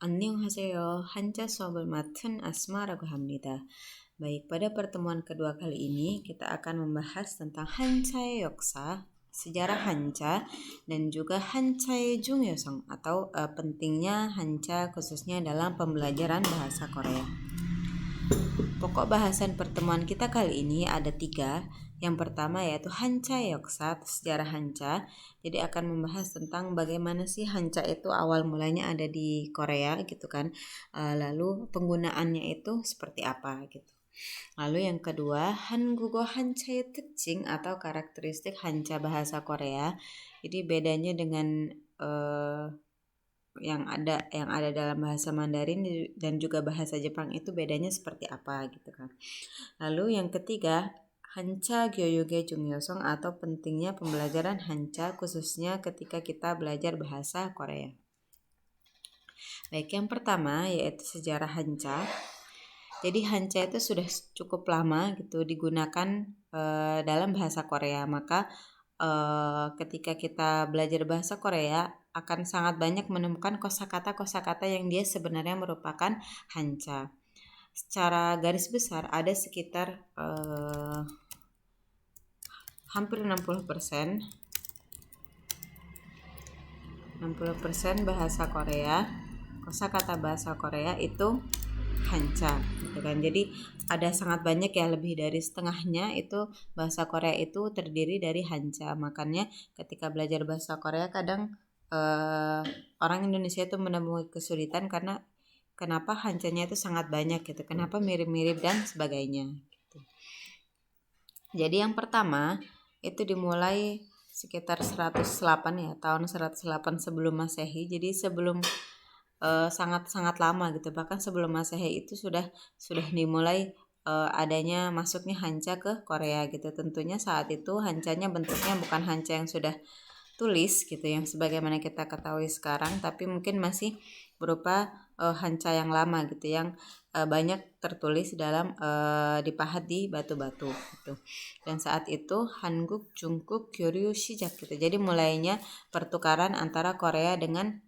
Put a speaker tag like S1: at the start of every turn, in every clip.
S1: Annyeonghaseyo, Hancha Sobel Matun Asmarago Hamnida. Baik, pada pertemuan kedua kali ini kita akan membahas tentang Hanchae Yoksa, sejarah Hancha, dan juga Hanchae Jungyosong atau pentingnya Hancha khususnya dalam pembelajaran bahasa Korea. Pokok bahasan pertemuan kita kali ini ada 3. Yang pertama yaitu Hancha Yoksa, sejarah Hancha. Jadi akan membahas tentang bagaimana sih Hancha itu awal mulanya ada di Korea gitu kan. Lalu penggunaannya itu seperti apa gitu. Lalu yang kedua, Hangugo Hancha의 특징 atau karakteristik Hancha bahasa Korea. Jadi bedanya dengan yang ada dalam bahasa Mandarin dan juga bahasa Jepang itu bedanya seperti apa gitu kan. Lalu yang ketiga, Hancha Gyoyoge Jungyosong atau pentingnya pembelajaran Hancha khususnya ketika kita belajar bahasa Korea. Baik, yang pertama yaitu sejarah Hancha. Jadi Hancha itu sudah cukup lama gitu digunakan dalam bahasa Korea. Maka ketika kita belajar bahasa Korea akan sangat banyak menemukan kosakata yang dia sebenarnya merupakan Hancha. Secara garis besar ada sekitar hampir 60% bahasa Korea, kosakata bahasa Korea itu Hancha gitu kan. Jadi ada sangat banyak ya, lebih dari setengahnya itu bahasa Korea itu terdiri dari Hancha. Makanya ketika belajar bahasa Korea kadang orang Indonesia itu menemui kesulitan karena kenapa Hancha-nya itu sangat banyak gitu, kenapa mirip-mirip dan sebagainya gitu. Jadi yang pertama itu dimulai sekitar 108 ya, tahun 108 sebelum Masehi. Jadi sebelum sangat-sangat lama gitu, bahkan sebelum Masehi itu sudah dimulai adanya masuknya Hancha ke Korea gitu. Tentunya saat itu Hancha-nya bentuknya bukan Hancha yang sudah tulis gitu yang sebagaimana kita ketahui sekarang, tapi mungkin masih berupa Hancha yang lama gitu yang banyak tertulis dalam dipahat di batu-batu gitu. Dan saat itu Hanguk Jungkook Gyoryu Shijak gitu. Jadi mulainya pertukaran antara Korea dengan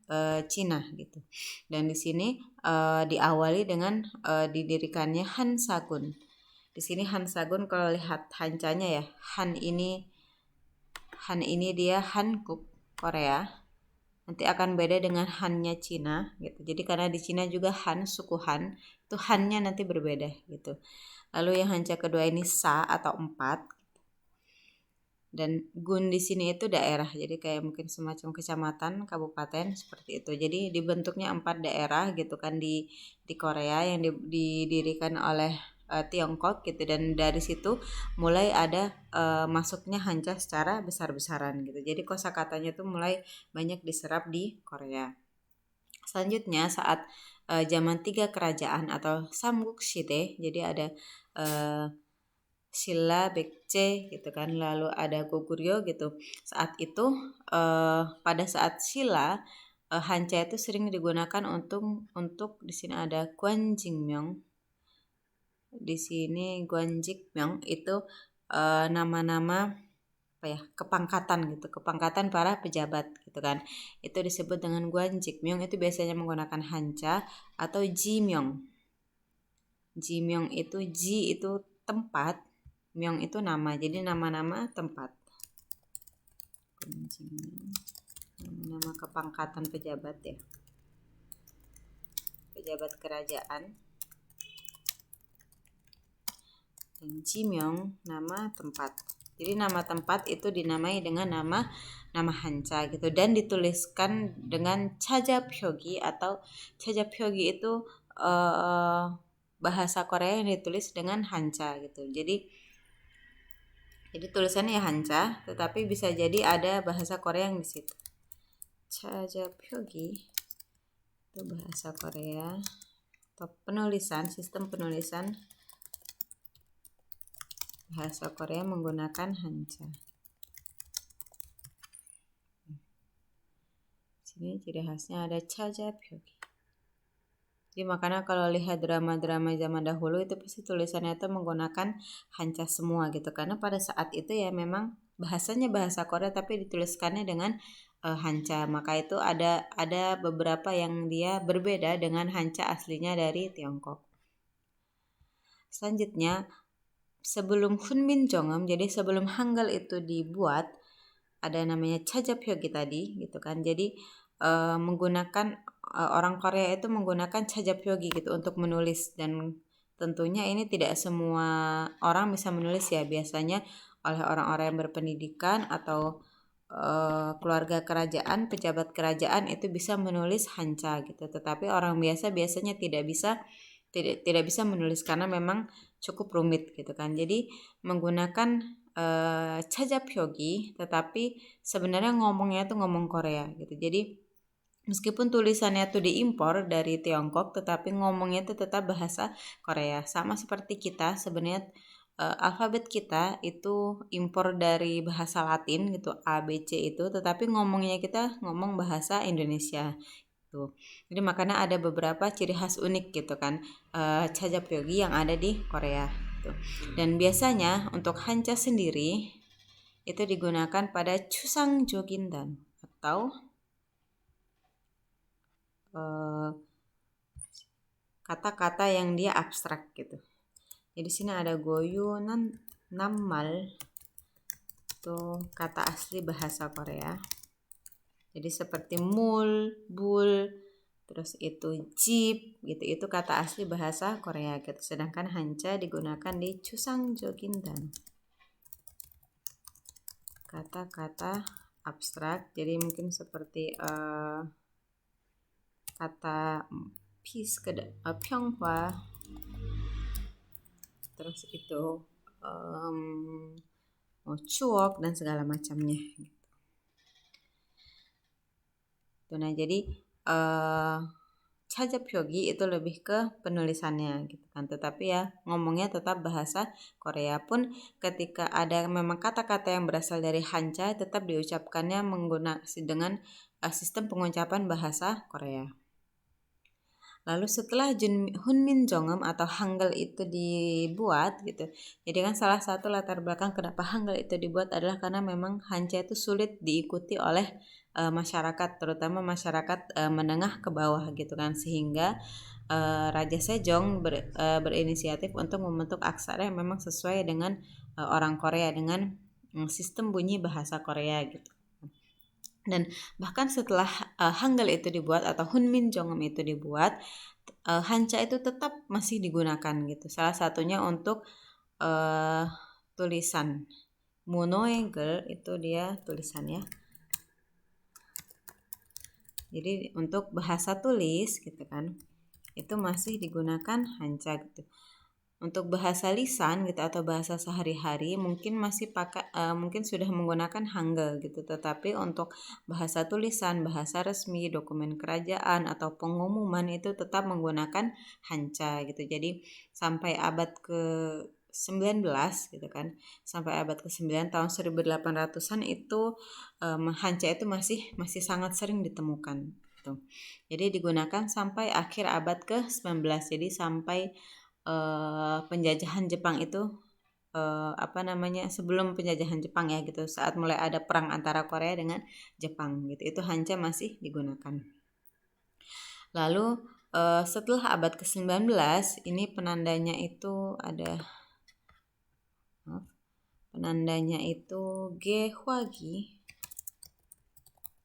S1: Cina gitu. Dan di sini diawali dengan didirikannya Han Sagun. Di sini Han Sagun kalau lihat Hancanya ya, Han ini dia Hanguk Korea. Nanti akan beda dengan Han-nya Cina gitu. Jadi karena di Cina juga Han, suku Han, itu Han-nya nanti berbeda gitu. Lalu yang Hancha kedua ini Sa atau 4. Dan Gun di sini itu daerah. Jadi kayak mungkin semacam kecamatan, kabupaten seperti itu. Jadi dibentuknya 4 daerah gitu kan di Korea yang didirikan oleh Tiongkok gitu, dan dari situ mulai ada masuknya Hancha secara besar-besaran gitu. Jadi kosakatanya tuh mulai banyak diserap di Korea. Selanjutnya saat zaman 3 kerajaan atau Samguk-shide, jadi ada Silla, Baekje gitu kan, lalu ada Goguryeo gitu. Saat itu pada saat Silla Hancha itu sering digunakan untuk di sini ada Gwanjingmyeong. Di sini Gwanjingmyeong itu nama-nama apa ya, kepangkatan para pejabat gitu kan. Itu disebut dengan Gwanjingmyeong, itu biasanya menggunakan Hancha atau Jimyeong. Jimyeong itu Ji itu tempat, Myeong itu nama, jadi nama-nama tempat. Nama kepangkatan pejabat ya, pejabat kerajaan. Dan Jimyeong nama tempat. Jadi nama tempat itu dinamai dengan nama Hancha gitu, dan dituliskan dengan Chajapyogi atau Chajapyogi itu bahasa Korea yang ditulis dengan Hancha gitu. Jadi tulisannya Hancha, tetapi bisa jadi ada bahasa Korea yang di situ. Chajapyogi itu bahasa Korea atau sistem penulisan bahasa Korea menggunakan Hancha. Sini ciri khasnya ada Chajapyogi. Jadi makanya kalau lihat drama-drama zaman dahulu itu pasti tulisannya itu menggunakan Hancha semua gitu, karena pada saat itu ya memang bahasanya bahasa Korea tapi dituliskannya dengan Hancha. Maka itu ada beberapa yang dia berbeda dengan Hancha aslinya dari Tiongkok. Selanjutnya, sebelum Hunmin Jeongeum, jadi sebelum Hangul itu dibuat, ada namanya Chajapyeogi tadi gitu kan. Jadi menggunakan orang Korea itu menggunakan Chajapyeogi gitu untuk menulis, dan tentunya ini tidak semua orang bisa menulis ya. Biasanya oleh orang-orang yang berpendidikan atau keluarga kerajaan, pejabat kerajaan itu bisa menulis Hancha gitu. Tetapi orang biasa biasanya tidak bisa menulis karena memang cukup rumit gitu kan. Jadi menggunakan Chajapyeogi, tetapi sebenarnya ngomongnya itu ngomong Korea gitu. Jadi meskipun tulisannya itu diimpor dari Tiongkok, tetapi ngomongnya itu tetap bahasa Korea. Sama seperti kita sebenarnya, alfabet kita itu impor dari bahasa Latin gitu, A, B, C itu, tetapi ngomongnya kita ngomong bahasa Indonesia. Jadi makanya ada beberapa ciri khas unik gitu kan, Chajapyeogi yang ada di Korea. Dan biasanya untuk Hancha sendiri itu digunakan pada Chusang Jogindan atau kata-kata yang dia abstrak gitu. Jadi sini ada goyunan nammal, itu kata asli bahasa Korea. Jadi seperti mul, bul, terus itu jeep gitu, itu kata asli bahasa Korea gitu. Sedangkan Hancha digunakan di Chusang Jogindan, kata-kata abstrak. Jadi mungkin seperti kata peace, Pyeonghwa, terus itu cuok dan segala macamnya. Nah jadi Chajapyeogi itu lebih ke penulisannya gitu kan, tetapi ya ngomongnya tetap bahasa Korea. Pun ketika ada memang kata-kata yang berasal dari Hancha, tetap diucapkannya menggunakan dengan sistem pengucapan bahasa Korea. Lalu setelah Hunmin Jeongeum atau Hangul itu dibuat gitu, jadi kan salah satu latar belakang kenapa Hangul itu dibuat adalah karena memang Hancha itu sulit diikuti oleh masyarakat, terutama masyarakat menengah ke bawah gitu kan, sehingga Raja Sejong berinisiatif untuk membentuk aksara yang memang sesuai dengan orang Korea, dengan sistem bunyi bahasa Korea gitu. Dan bahkan setelah Hangul itu dibuat atau Hunmin Jeongeum itu dibuat, Hancha itu tetap masih digunakan gitu. Salah satunya untuk tulisan Munoegel, itu dia tulisannya. Jadi untuk bahasa tulis gitu kan, itu masih digunakan Hancha gitu. Untuk bahasa lisan gitu atau bahasa sehari-hari mungkin masih mungkin sudah menggunakan Hangul gitu, tetapi untuk bahasa tulisan, bahasa resmi, dokumen kerajaan atau pengumuman itu tetap menggunakan Hancha gitu. Jadi sampai abad ke-19 gitu kan, sampai abad ke-9 tahun 1800-an itu Hancha itu masih sangat sering ditemukan gitu. Jadi digunakan sampai akhir abad ke-19. Jadi sampai penjajahan Jepang itu sebelum penjajahan Jepang ya gitu, saat mulai ada perang antara Korea dengan Jepang gitu, itu Hancha masih digunakan. Lalu setelah abad ke-19 ini penandanya itu Gehwagi.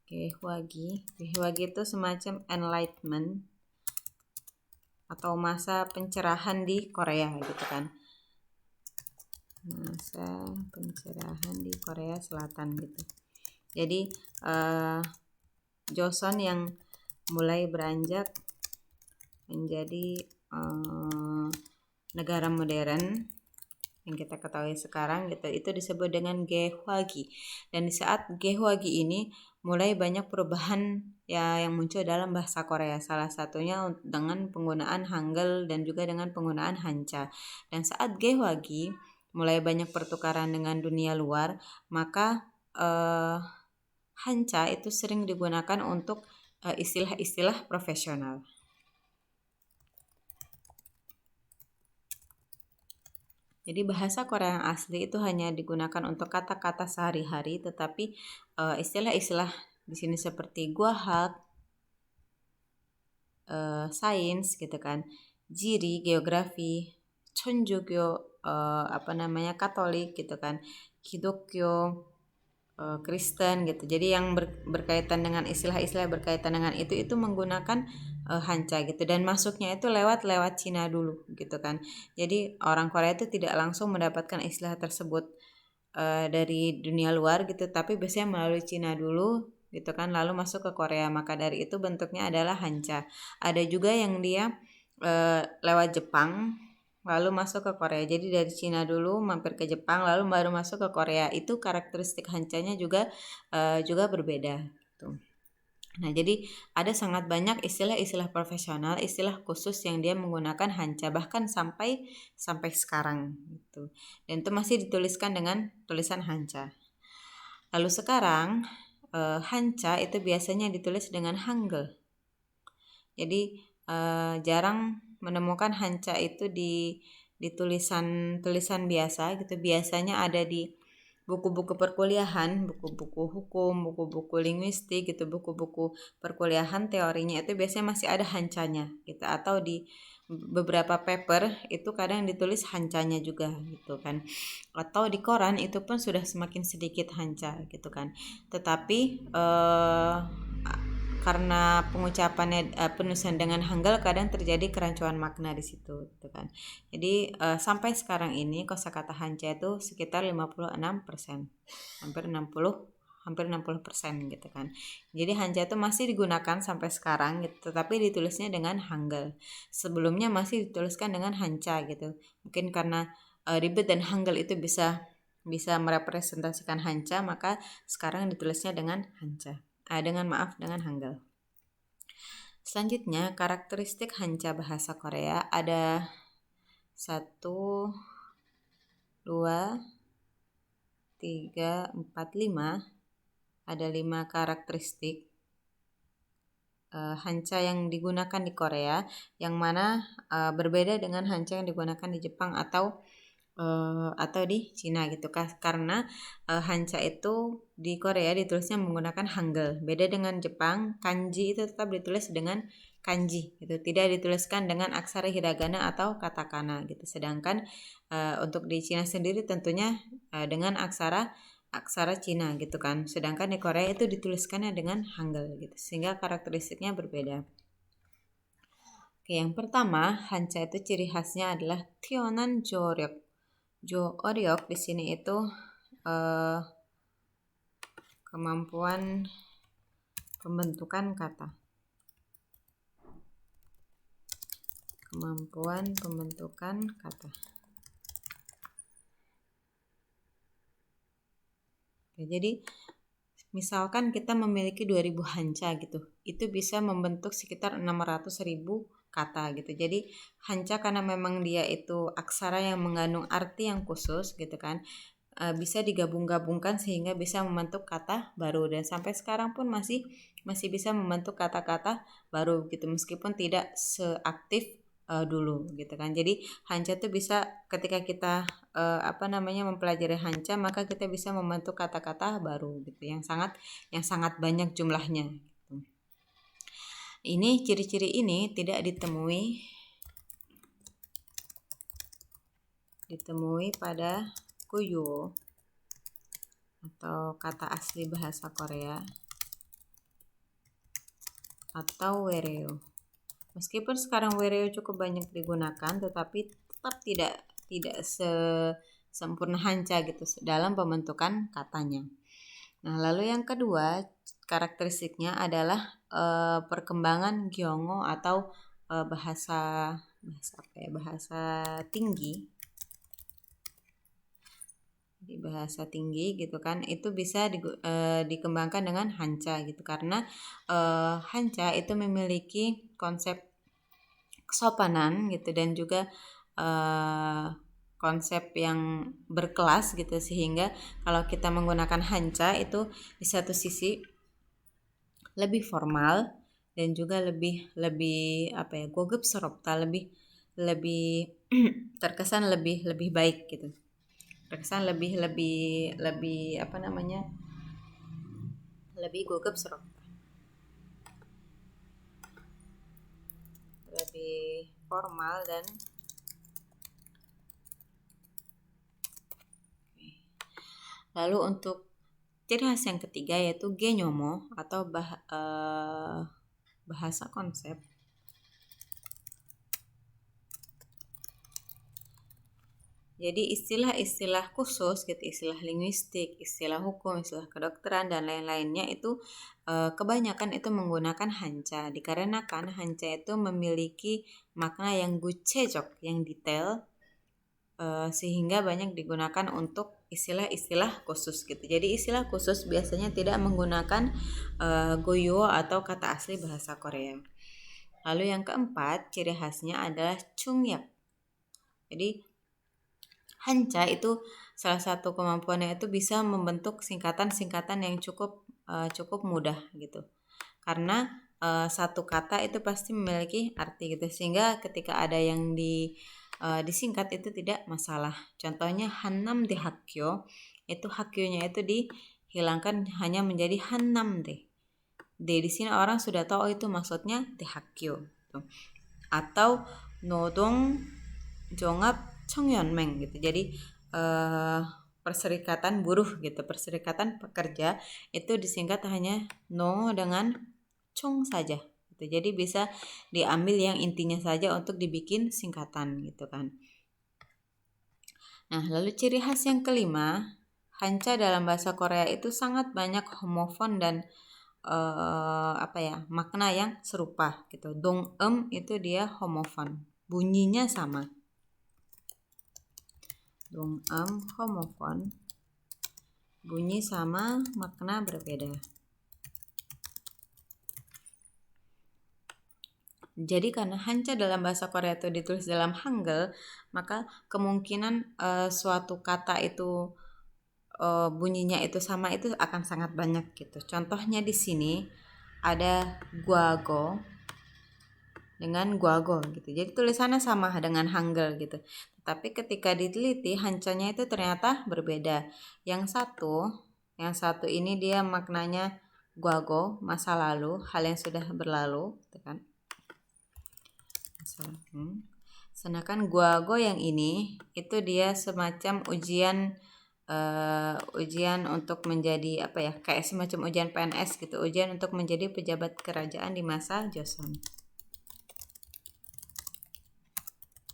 S1: Gehwagi itu semacam enlightenment atau masa pencerahan di Korea gitu kan. Masa pencerahan di Korea Selatan gitu. Jadi Joseon yang mulai beranjak menjadi negara modern yang kita ketahui sekarang gitu, itu disebut dengan Gehwagi. Dan di saat Gehwagi ini mulai banyak perubahan ya yang muncul dalam bahasa Korea, salah satunya dengan penggunaan Hangul dan juga dengan penggunaan Hancha. Dan saat Gehwagi mulai banyak pertukaran dengan dunia luar, maka Hancha itu sering digunakan untuk istilah-istilah profesional. Jadi bahasa Korea yang asli itu hanya digunakan untuk kata-kata sehari-hari, tetapi istilah-istilah di sini seperti guahak, sains gitu kan, jiri geografi, chonjogyo Katolik gitu kan, Kidokyo Kristen gitu. Jadi yang berkaitan dengan istilah-istilah berkaitan dengan itu menggunakan Hancha gitu, dan masuknya itu lewat Cina dulu gitu kan. Jadi orang Korea itu tidak langsung mendapatkan istilah tersebut dari dunia luar gitu, tapi biasanya melalui Cina dulu gitu kan, lalu masuk ke Korea. Maka dari itu bentuknya adalah Hancha. Ada juga yang dia lewat Jepang lalu masuk ke Korea. Jadi dari Cina dulu mampir ke Jepang lalu baru masuk ke Korea. Itu karakteristik Hancha-nya juga berbeda gitu. Nah, jadi ada sangat banyak istilah-istilah profesional, istilah khusus yang dia menggunakan Hancha bahkan sampai sekarang gitu. Dan itu masih dituliskan dengan tulisan Hancha. Lalu sekarang Hancha itu biasanya ditulis dengan Hangul. Jadi jarang menemukan Hancha itu di tulisan biasa gitu. Biasanya ada di buku-buku perkuliahan, buku-buku hukum, buku-buku linguistik gitu, buku-buku perkuliahan teorinya itu biasanya masih ada Hanchanya gitu, atau di beberapa paper itu kadang ditulis Hanchanya juga gitu kan, atau di koran itu pun sudah semakin sedikit Hancha gitu kan. Tetapi karena pengucapannya penulisan dengan Hangul kadang terjadi kerancuan makna di situ gitu kan. Jadi sampai sekarang ini kosakata Hancha itu sekitar 56%, hampir 60% gitu kan. Jadi Hancha itu masih digunakan sampai sekarang gitu, tetapi ditulisnya dengan Hangul. Sebelumnya masih dituliskan dengan Hancha gitu. Mungkin karena ribet dan Hangul itu bisa merepresentasikan Hancha, maka sekarang ditulisnya dengan Hancha. Dengan Hangul. Selanjutnya, karakteristik Hancha bahasa Korea ada 1, 2, 3, 4, 5. Ada 5 karakteristik Hancha yang digunakan di Korea, yang mana berbeda dengan Hancha yang digunakan di Jepang atau di Cina gitu, karena Hancha itu di Korea ditulisnya menggunakan Hangul. Beda dengan Jepang, kanji itu tetap ditulis dengan kanji gitu, tidak dituliskan dengan aksara hiragana atau katakana gitu. Sedangkan untuk di Cina sendiri tentunya dengan aksara Cina gitu kan. Sedangkan di Korea itu dituliskannya dengan Hangul gitu, sehingga karakteristiknya berbeda. Oke, yang pertama, Hancha itu ciri khasnya adalah tionan joryok. Joryok di sini itu kemampuan pembentukan kata. Oke, jadi misalkan kita memiliki 2000 Hancha gitu, itu bisa membentuk sekitar 600.000 kata gitu. Jadi Hancha karena memang dia itu aksara yang mengandung arti yang khusus gitu kan, bisa digabung-gabungkan sehingga bisa membentuk kata baru, dan sampai sekarang pun masih bisa membentuk kata-kata baru gitu, meskipun tidak seaktif dulu gitu kan. Jadi Hancha itu bisa ketika kita mempelajari Hancha, maka kita bisa membentuk kata-kata baru gitu yang sangat banyak jumlahnya gitu. Ini ciri-ciri ini tidak ditemui pada Kuyo atau kata asli bahasa Korea atau Wereo. Meskipun sekarang Wereo cukup banyak digunakan, tetapi tetap tidak sempurna Hancha gitu dalam pembentukan katanya. Nah, lalu yang kedua karakteristiknya adalah perkembangan Gyeongo atau bahasa tinggi. Di bahasa tinggi gitu kan, itu bisa dikembangkan dengan Hancha gitu, karena Hancha itu memiliki konsep kesopanan gitu, dan juga konsep yang berkelas gitu, sehingga kalau kita menggunakan Hancha itu di satu sisi lebih formal dan juga lebih gogep seropta, lebih terkesan lebih baik gitu, terkesan lebih lebih 고급스럽다, lebih formal dan lalu untuk ciri khas yang ketiga yaitu genyomo atau bahasa konsep. Jadi istilah-istilah khusus gitu, istilah linguistik, istilah hukum, istilah kedokteran dan lain-lainnya itu kebanyakan itu menggunakan hancha, dikarenakan hancha itu memiliki makna yang gucejok, yang detail, sehingga banyak digunakan untuk istilah-istilah khusus gitu. Jadi istilah khusus biasanya tidak menggunakan goyo atau kata asli bahasa Korea. Lalu yang keempat, ciri khasnya adalah chungyap. Jadi hancha itu salah satu kemampuannya itu bisa membentuk singkatan-singkatan yang cukup mudah gitu. Karena satu kata itu pasti memiliki arti gitu, sehingga ketika ada yang disingkat itu tidak masalah. Contohnya Hannam de Hakyo, itu hakyonya itu dihilangkan hanya menjadi Hannam de. Di sini orang sudah tahu itu maksudnya de Hakyo. Gitu. Atau Nodong Jongap Chongyonmeng gitu. Jadi perserikatan buruh gitu, perserikatan pekerja itu disingkat hanya no dengan chung saja gitu. Jadi bisa diambil yang intinya saja untuk dibikin singkatan gitu kan. Nah, lalu ciri khas yang kelima, hancha dalam bahasa Korea itu sangat banyak homofon dan makna yang serupa gitu. Dong itu dia homofon, bunyinya sama. Dong homofon, bunyi sama, makna berbeda. Jadi karena hancha dalam bahasa Korea itu ditulis dalam Hangul, maka kemungkinan suatu kata itu bunyinya itu sama itu akan sangat banyak gitu. Contohnya di sini ada guago dengan guago gitu. Jadi tulisannya sama dengan Hangul gitu. Tapi ketika diteliti hancanya itu ternyata berbeda. Yang satu ini dia maknanya guago, masa lalu, hal yang sudah berlalu, gitu kan. Sedangkan guago yang ini itu dia semacam ujian untuk menjadi kayak semacam ujian PNS gitu, ujian untuk menjadi pejabat kerajaan di masa Joseon.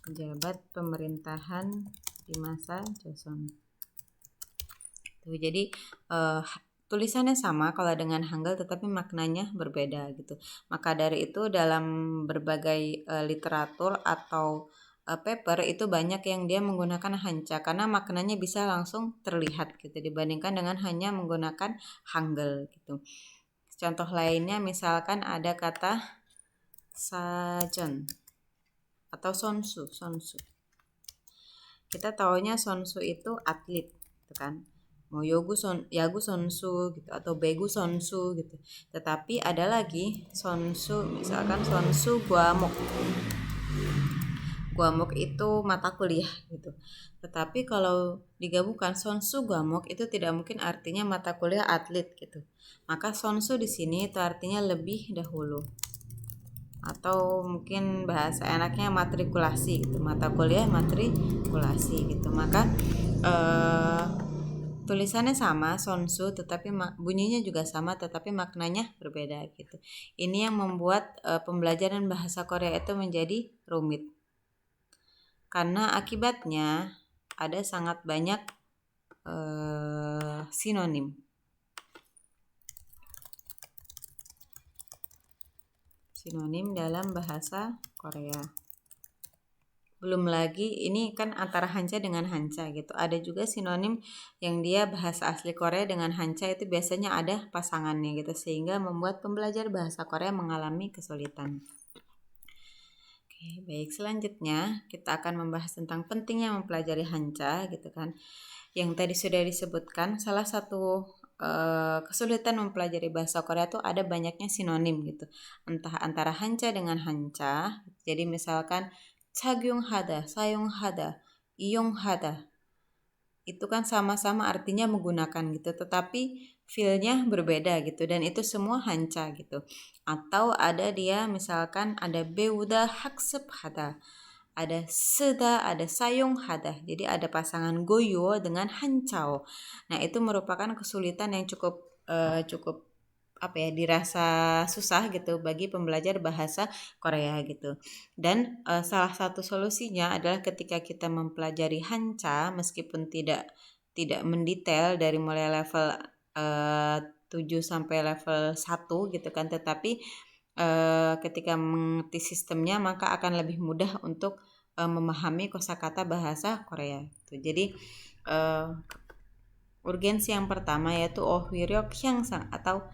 S1: Pejabat pemerintahan di masa Joseon. Jadi tulisannya sama kalau dengan Hangul tetapi maknanya berbeda gitu. Maka dari itu dalam berbagai literatur atau paper itu banyak yang dia menggunakan hancha karena maknanya bisa langsung terlihat gitu dibandingkan dengan hanya menggunakan Hangul gitu. Contoh lainnya misalkan ada kata sajon atau sonsu. Kita taunya sonsu itu atlet gitu kan. Mau yagu sonsu gitu atau begu sonsu gitu. Tetapi ada lagi sonsu, misalkan sonsu guamok. Guamok itu mata kuliah gitu. Tetapi kalau digabungkan sonsu guamok itu tidak mungkin artinya mata kuliah atlet gitu. Maka sonsu di sini itu artinya lebih dahulu. Atau mungkin bahasa enaknya matrikulasi gitu, mata kuliah matrikulasi gitu. Maka tulisannya sama sonsu tetapi bunyinya juga sama tetapi maknanya berbeda gitu. Ini yang membuat pembelajaran bahasa Korea itu menjadi rumit. Karena akibatnya ada sangat banyak sinonim. Sinonim dalam bahasa Korea. Belum lagi ini kan antara hancha dengan hancha gitu. Ada juga sinonim yang dia bahasa asli Korea dengan hancha itu biasanya ada pasangannya gitu sehingga membuat pembelajar bahasa Korea mengalami kesulitan. Oke, baik, selanjutnya kita akan membahas tentang pentingnya mempelajari hancha gitu kan. Yang tadi sudah disebutkan salah satu kesulitan mempelajari bahasa Korea itu ada banyaknya sinonim gitu. Entah antara hancha dengan hancha. Jadi misalkan 착용하다, 사용하다, 이용하다 itu kan sama-sama artinya menggunakan gitu, tetapi feel-nya berbeda gitu, dan itu semua hanca gitu. Atau ada dia misalkan ada beuda haksep hada, ada seda, ada sayong hada. Jadi ada pasangan goyo dengan hancao. Nah, itu merupakan kesulitan yang cukup apa ya, dirasa susah gitu bagi pembelajar bahasa Korea gitu. Dan salah satu solusinya adalah ketika kita mempelajari hanca, meskipun tidak mendetail dari mulai level 7 sampai level 1 gitu kan, tetapi ketika mengerti sistemnya maka akan lebih mudah untuk memahami kosakata bahasa Korea. Jadi urgensi yang pertama yaitu ohwiryok hyangsang atau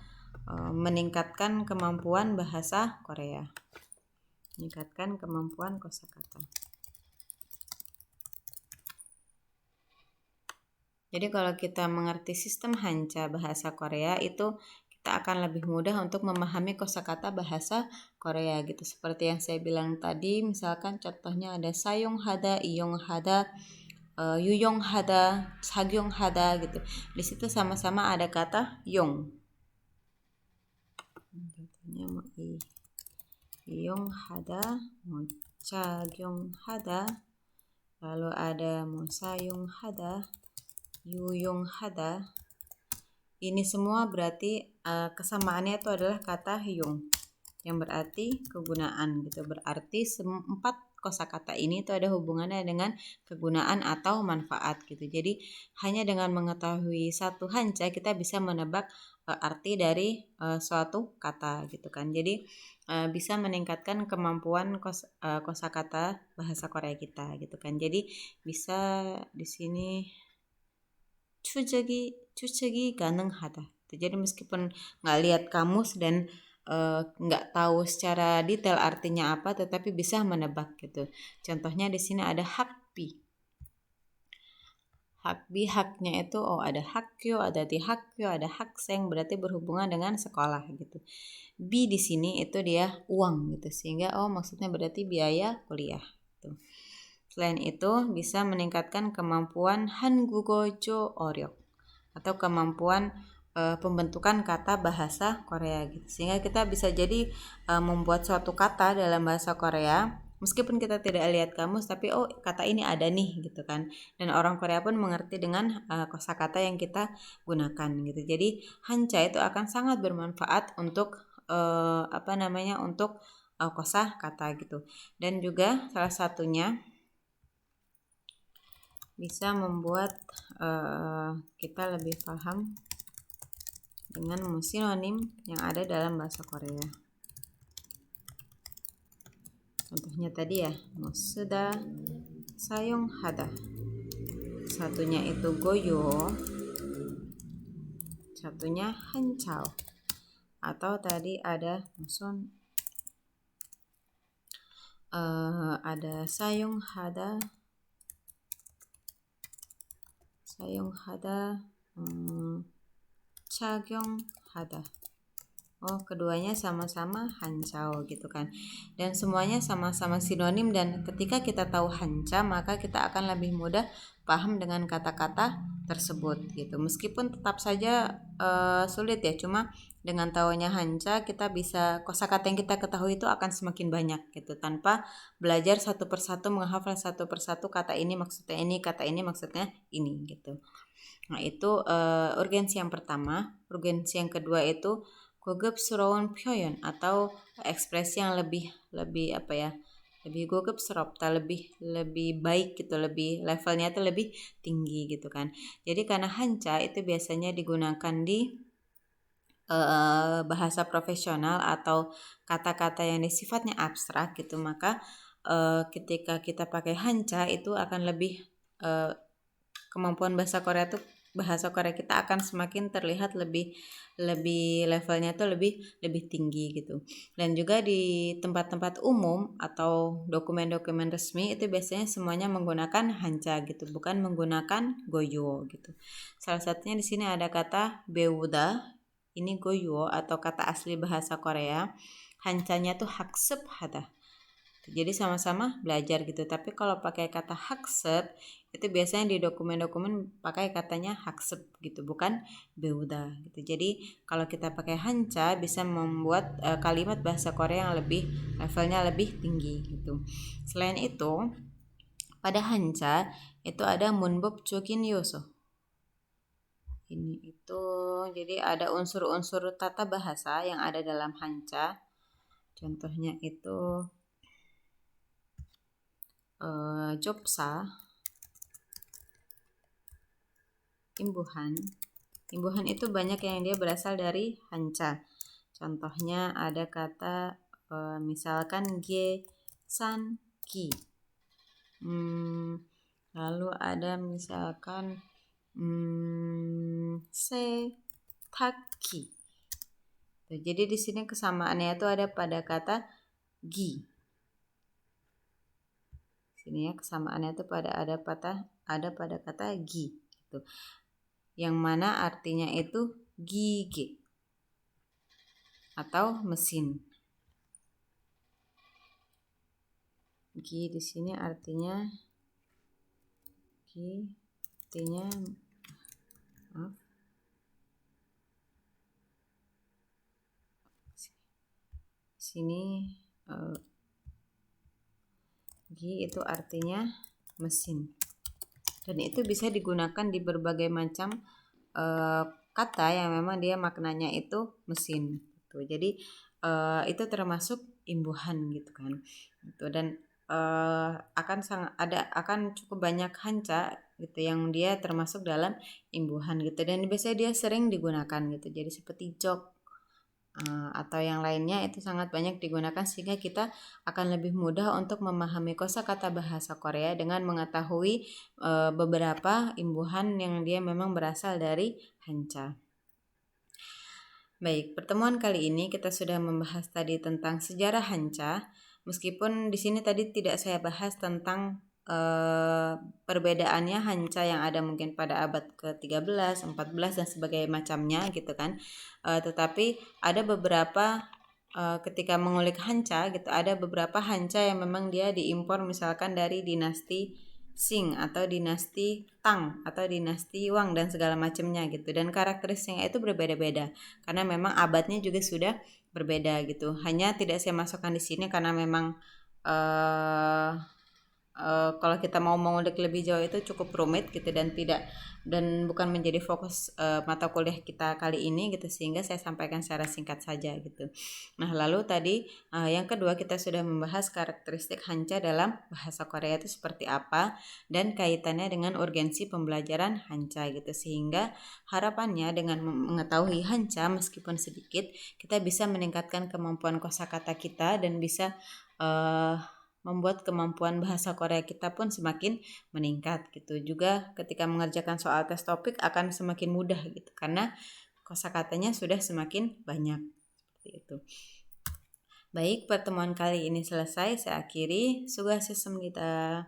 S1: meningkatkan kemampuan bahasa Korea. Meningkatkan kemampuan kosakata. Jadi kalau kita mengerti sistem hanca bahasa Korea itu kita akan lebih mudah untuk memahami kosakata bahasa Korea gitu. Seperti yang saya bilang tadi, misalkan contohnya ada sayong hada, iyong hada, yuyong hada, sagyong hada gitu. Di situ sama-sama ada kata yong. Contohnya mau iyong hada, mau sagyong hada, lalu ada mau sayong hada, yuyong hada. Ini semua berarti kesamaannya itu adalah kata hyung yang berarti kegunaan gitu. Berarti 4 kosakata ini itu ada hubungannya dengan kegunaan atau manfaat gitu. Jadi hanya dengan mengetahui satu hanca kita bisa menebak arti dari suatu kata gitu kan. Jadi bisa meningkatkan kemampuan kosakata bahasa Korea kita gitu kan. Jadi bisa di sini 추측이 가능하다. Jadi meskipun nggak lihat kamus dan nggak tahu secara detail artinya apa, tetapi bisa menebak gitu. Contohnya di sini ada hakbi. Hakbi, haknya itu ada hakyo, ada tihakyo, ada hakseng, berarti berhubungan dengan sekolah gitu. Bi di sini itu dia uang gitu, sehingga maksudnya berarti biaya kuliah gitu. Selain itu bisa meningkatkan kemampuan 한국어조 어력 atau kemampuan pembentukan kata bahasa Korea gitu. Sehingga kita bisa jadi membuat suatu kata dalam bahasa Korea meskipun kita tidak lihat kamus, tapi kata ini ada nih gitu kan. Dan orang Korea pun mengerti dengan kosakata yang kita gunakan gitu. Jadi hanca itu akan sangat bermanfaat untuk untuk kosakata gitu. Dan juga salah satunya bisa membuat kita lebih paham dengan sinonim yang ada dalam bahasa Korea. Contohnya tadi ya, mosuda, sayong hada. Satunya itu goyo, satunya hancao. Atau tadi ada muson, ada sayong hada, 차경 hada. Keduanya sama-sama hancao gitu kan. Dan semuanya sama-sama sinonim, dan ketika kita tahu hanca maka kita akan lebih mudah paham dengan kata-kata tersebut gitu. Meskipun tetap saja sulit ya, cuma dengan tahunya hanca kita bisa, kosakata yang kita ketahui itu akan semakin banyak gitu, tanpa belajar satu persatu, menghafal satu persatu kata ini maksudnya ini, kata ini maksudnya ini gitu. Nah itu urgensi yang pertama. Urgensi yang kedua itu 고급스러운 표현 atau ekspresi yang lebih 고급스럽다, lebih baik gitu, lebih levelnya itu lebih tinggi gitu kan. Jadi karena hanca itu biasanya digunakan di bahasa profesional atau kata-kata yang sifatnya abstrak gitu, maka ketika kita pakai hanca itu akan lebih kemampuan bahasa Korea kita akan semakin terlihat lebih levelnya tuh lebih tinggi gitu. Dan juga di tempat-tempat umum atau dokumen-dokumen resmi itu biasanya semuanya menggunakan hanca gitu, bukan menggunakan goyo gitu. Salah satunya di sini ada kata beuda, ini goyo atau kata asli bahasa Korea. Hancanya tuh haksep hada. Jadi sama-sama belajar gitu. Tapi kalau pakai kata haksep itu biasanya di dokumen-dokumen pakai katanya haksep gitu, bukan beuda gitu. Jadi kalau kita pakai hanca bisa membuat kalimat bahasa Korea yang levelnya lebih tinggi gitu. Selain itu, pada hanca itu ada munbob chokin yoso. Ini itu jadi ada unsur-unsur tata bahasa yang ada dalam hanca. Contohnya itu jopsa, imbuhan. Imbuhan itu banyak yang dia berasal dari hanca. Contohnya ada kata misalkan ge, san, ki. Lalu ada misalkan se, tak, ki. Jadi di sini kesamaannya itu ada pada kata gi. Sini ya kesamaannya itu ada pada kata gi gitu. Yang mana artinya itu gigi atau mesin. Gi di sini artinya maaf. Sini gi itu artinya mesin. Dan itu bisa digunakan di berbagai macam kata yang memang dia maknanya itu mesin gitu. Jadi itu termasuk imbuhan gitu kan. Gitu. Dan akan cukup banyak hanca gitu yang dia termasuk dalam imbuhan gitu, dan biasanya dia sering digunakan gitu. Jadi seperti jok atau yang lainnya itu sangat banyak digunakan, sehingga kita akan lebih mudah untuk memahami kosakata bahasa Korea dengan mengetahui beberapa imbuhan yang dia memang berasal dari hanca. Baik, pertemuan kali ini kita sudah membahas tadi tentang sejarah hanca. Meskipun di sini tadi tidak saya bahas tentang perbedaannya hanca yang ada mungkin pada abad ke-13, 14 dan sebagainya macamnya gitu kan. Tetapi ada beberapa ketika mengulik hanca gitu, ada beberapa hanca yang memang dia diimpor misalkan dari dinasti Sing atau dinasti Tang atau dinasti Wang dan segala macamnya gitu, dan karakteristiknya itu berbeda-beda karena memang abadnya juga sudah berbeda gitu. Hanya tidak saya masukkan di sini karena memang kalau kita mau mengulik lebih jauh itu cukup rumit gitu, dan bukan menjadi fokus mata kuliah kita kali ini gitu, sehingga saya sampaikan secara singkat saja gitu. Nah, lalu tadi yang kedua kita sudah membahas karakteristik hanca dalam bahasa Korea itu seperti apa dan kaitannya dengan urgensi pembelajaran hanca gitu, sehingga harapannya dengan mengetahui hanca meskipun sedikit kita bisa meningkatkan kemampuan kosakata kita dan bisa membuat kemampuan bahasa Korea kita pun semakin meningkat gitu. Juga ketika mengerjakan soal tes topik akan semakin mudah gitu karena kosakatanya sudah semakin banyak seperti itu. Baik, pertemuan kali ini selesai. Saya akhiri. Sugeng kita.